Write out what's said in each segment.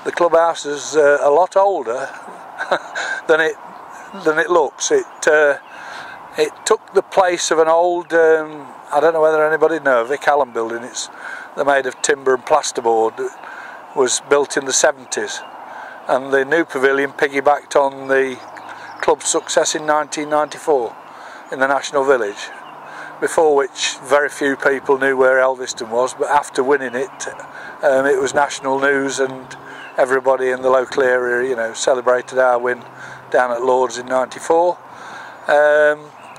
the clubhouse is a lot older than it looks. It took the place of an old, I don't know whether anybody knows, Vic Allen building. They're made of timber and plasterboard. It was built in the 70s, and the new pavilion piggybacked on the club's success in 1994 in the National Village, before which very few people knew where Elvaston was, but after winning it, it was national news, and everybody in the local area, you know, celebrated our win down at Lord's in '94.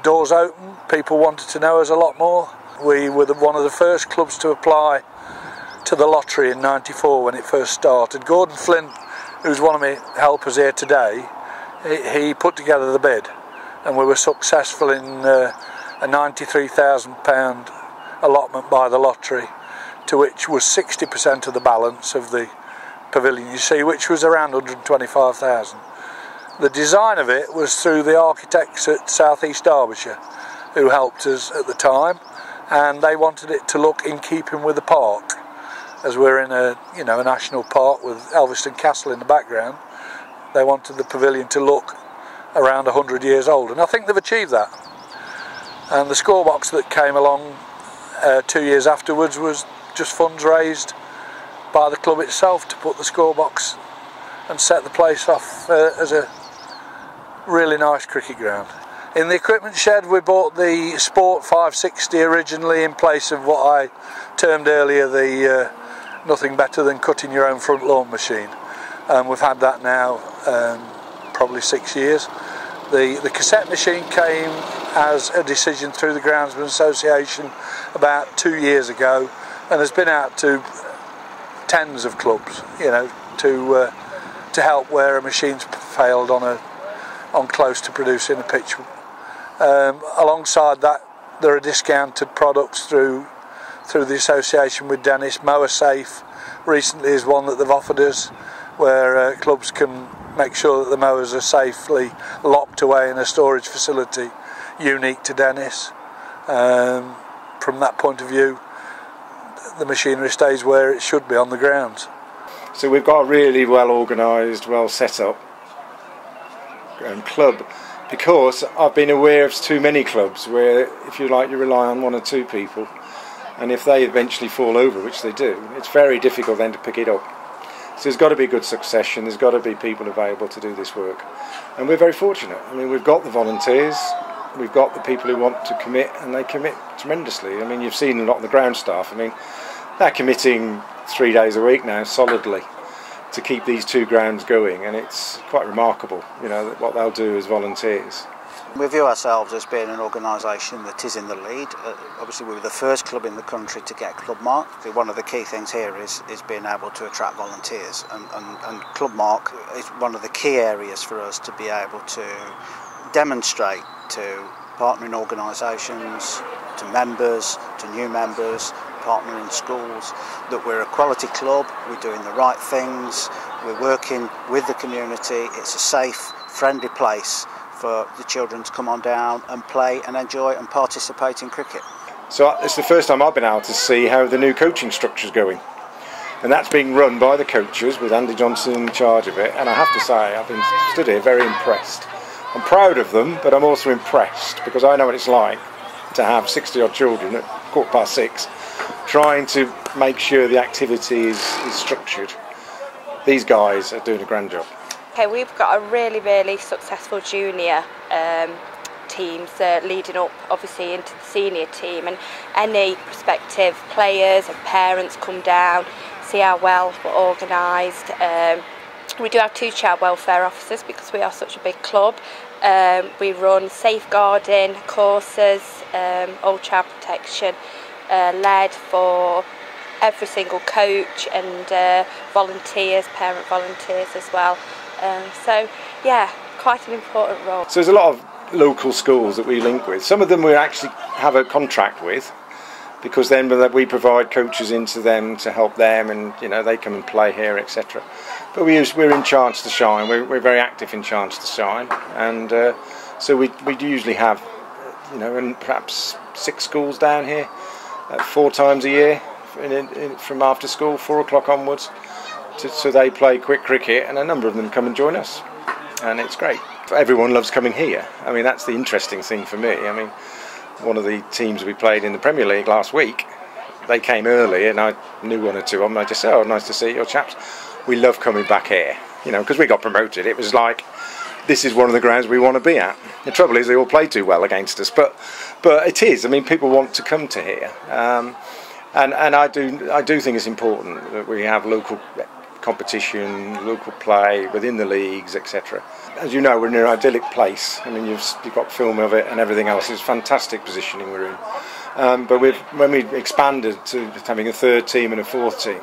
Doors open, people wanted to know us a lot more. We were one of the first clubs to apply to the lottery in '94 when it first started. Gordon Flint, who's one of my helpers here today, he put together the bid, and we were successful in a £93,000 allotment by the lottery, to which was 60% of the balance of the pavilion, you see, which was around 125,000. The design of it was through the architects at South East Derbyshire, who helped us at the time, and they wanted it to look in keeping with the park, as we're in a national park with Elvaston Castle in the background. They wanted the pavilion to look around 100 years old, and I think they've achieved that. And the scorebox that came along 2 years afterwards was just funds raised by the club itself to put the scorebox and set the place off as a really nice cricket ground. In the equipment shed we bought the Sport 560 originally, in place of what I termed earlier the nothing better than cutting your own front lawn machine. We've had that now probably 6 years. The cassette machine came as a decision through the Groundsman Association about 2 years ago, and has been out to tens of clubs, you know, to help where a machine's failed on close to producing a pitch. Alongside that, there are discounted products through the association with Dennis. Mower Safe recently is one that they've offered us, where clubs can make sure that the mowers are safely locked away in a storage facility unique to Dennis. From that point of view, the machinery stays where it should be on the grounds. So we've got a really well organised, well set up club, because I've been aware of too many clubs where, if you like, you rely on one or two people, and if they eventually fall over, which they do, it's very difficult then to pick it up. So there's got to be good succession, there's got to be people available to do this work, and we're very fortunate. I mean, we've got the volunteers, we've got the people who want to commit, and they commit tremendously. I mean, you've seen a lot of the ground staff. I mean, they're committing 3 days a week now solidly to keep these two grounds going, and it's quite remarkable, you know, what they'll do as volunteers. We view ourselves as being an organisation that is in the lead. Obviously we were the first club in the country to get Club Mark. One of the key things here is being able to attract volunteers, and Club Mark is one of the key areas for us to be able to demonstrate to partnering organisations, to members, to new members, partnering schools, that we're a quality club, we're doing the right things, we're working with the community. It's a safe, friendly place for the children to come on down and play and enjoy and participate in cricket. So it's the first time I've been able to see how the new coaching structure's going, and that's being run by the coaches with Andy Johnson in charge of it, and I have to say I've been stood here very impressed. I'm proud of them, but I'm also impressed because I know what it's like to have 60 odd children at 6:15 trying to make sure the activity is structured. These guys are doing a grand job. Okay, we've got a really successful junior teams leading up obviously into the senior team, and any prospective players and parents come down, see how well we're organised. We do have 2 child welfare officers because we are such a big club. We run safeguarding courses, old child protection, led for every single coach, and volunteers, parent volunteers as well. So yeah, quite an important role. So there's a lot of local schools that we link with. Some of them we actually have a contract with, because then we provide coaches into them to help them, and you know, they come and play here, etc. But we're in Chance to Shine. We're very active in Chance to Shine, and so we usually have, you know, and perhaps 6 schools down here 4 times a year from after school, 4 o'clock onwards. so they play quick cricket, and a number of them come and join us, and it's great. Everyone loves coming here. I mean, that's the interesting thing for me. I mean, one of the teams we played in the Premier League last week, they came early, and I knew one or two of them. I just said, "Oh, nice to see your chaps. We love coming back here," you know, because we got promoted. It was like, this is one of the grounds we want to be at. The trouble is, they all play too well against us, but it is. I mean, people want to come to here, and I do think it's important that we have local competition, local play within the leagues, etc. As you know, we're in an idyllic place. I mean, you've got film of it and everything else. It's fantastic positioning we're in. But when we expanded to having a third team and a fourth team,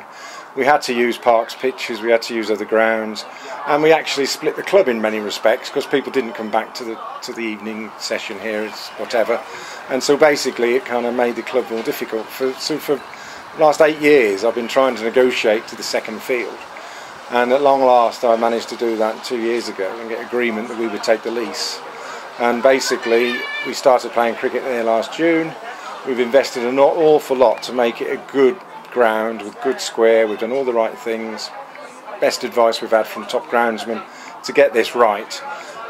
we had to use Parks pitches, we had to use other grounds, and we actually split the club in many respects because people didn't come back to the evening session here, it's whatever. And so basically it kind of made the club more difficult. So for the last 8 years I've been trying to negotiate to the second field, and at long last I managed to do that 2 years ago and get agreement that we would take the lease. And basically we started playing cricket there last June. We've invested an awful lot to make it a good ground with good square. We've done all the right things. Best advice we've had from top groundsmen to get this right.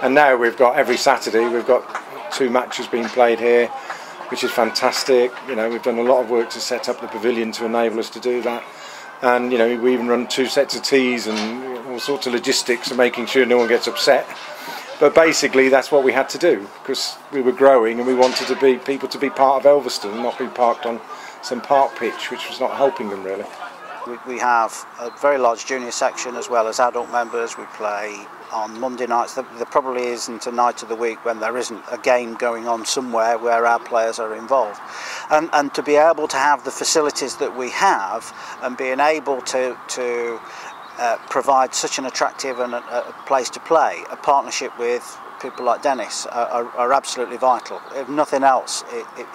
And now we've got every Saturday we've got 2 matches being played here, which is fantastic. You know, we've done a lot of work to set up the pavilion to enable us to do that. And you know, we even run 2 sets of teas and all sorts of logistics and making sure no one gets upset. But basically that's what we had to do because we were growing and we wanted people to be part of Elvaston and not be parked on some park pitch, which was not helping them really. We have a very large junior section as well as adult members. We play on Monday nights. There probably isn't a night of the week when there isn't a game going on somewhere where our players are involved. And to be able to have the facilities that we have and being able to provide such an attractive and a place to play, a partnership with people like Dennis are absolutely vital. If nothing else,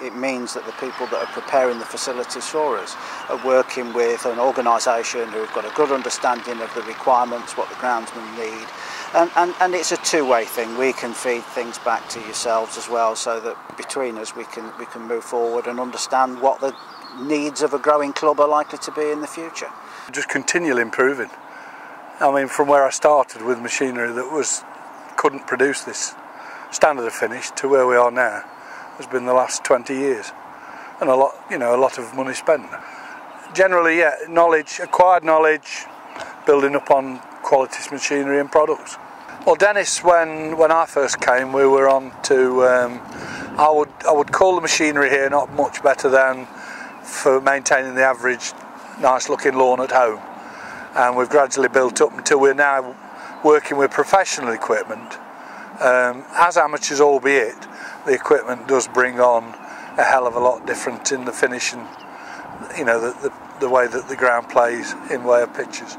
it means that the people that are preparing the facilities for us are working with an organisation who've got a good understanding of the requirements, what the groundsmen need, and it's a two-way thing. We can feed things back to yourselves as well, so that between us we can move forward and understand what the needs of a growing club are likely to be in the future. Just continually improving. I mean, from where I started with machinery that couldn't produce this standard of finish to where we are now has been the last 20 years, and a lot of money spent. Generally, yeah, acquired knowledge, building up on quality machinery and products. Well, Dennis, when I first came, we were on to I would call the machinery here not much better than for maintaining the average nice looking lawn at home, and we've gradually built up until we're now working with professional equipment. As amateurs albeit, the equipment does bring on a hell of a lot different in the finish and, you know, the way that the ground plays in way of pitches.